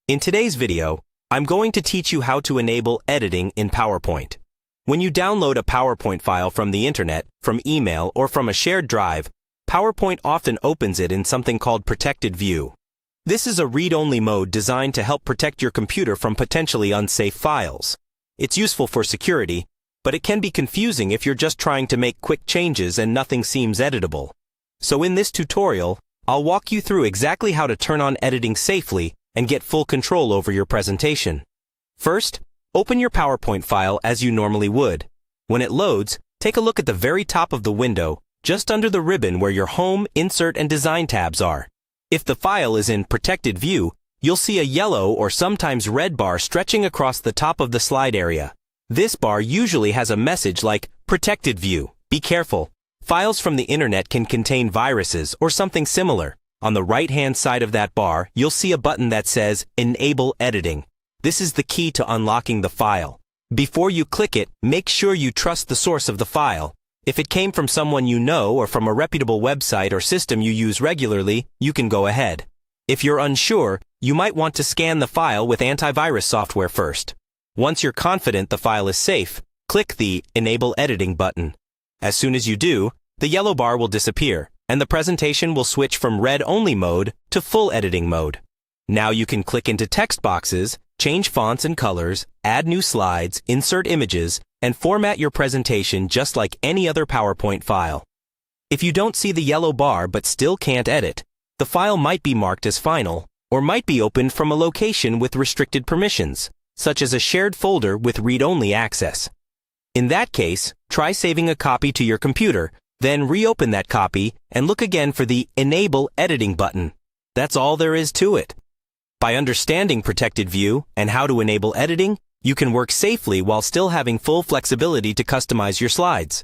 In today's video, I'm going to teach you how to enable editing in PowerPoint. When you download a PowerPoint file from the internet, from email, or from a shared drive, PowerPoint often opens it in something called Protected View. This is a read-only mode designed to help protect your computer from potentially unsafe files. It's useful for security, but it can be confusing if you're just trying to make quick changes and nothing seems editable. So in this tutorial, I'll walk you through exactly how to turn on editing safely and get full control over your presentation. First, open your PowerPoint file as you normally would. When it loads, take a look at the very top of the window, just under the ribbon where your Home, Insert, and Design tabs are. If the file is in Protected View, you'll see a yellow or sometimes red bar stretching across the top of the slide area. This bar usually has a message like, Protected View, be careful. Files from the internet can contain viruses or something similar. On the right-hand side of that bar, you'll see a button that says Enable Editing. This is the key to unlocking the file. Before you click it, make sure you trust the source of the file. If it came from someone you know or from a reputable website or system you use regularly, you can go ahead. If you're unsure, you might want to scan the file with antivirus software first. Once you're confident the file is safe, click the Enable Editing button. As soon as you do, the yellow bar will disappear, and the presentation will switch from read-only mode to full editing mode. Now you can click into text boxes, change fonts and colors, add new slides, insert images, and format your presentation just like any other PowerPoint file. If you don't see the yellow bar but still can't edit, the file might be marked as final, or might be opened from a location with restricted permissions, such as a shared folder with read-only access. In that case, try saving a copy to your computer, then reopen that copy and look again for the Enable Editing button. That's all there is to it. By understanding Protected View and how to enable editing, you can work safely while still having full flexibility to customize your slides.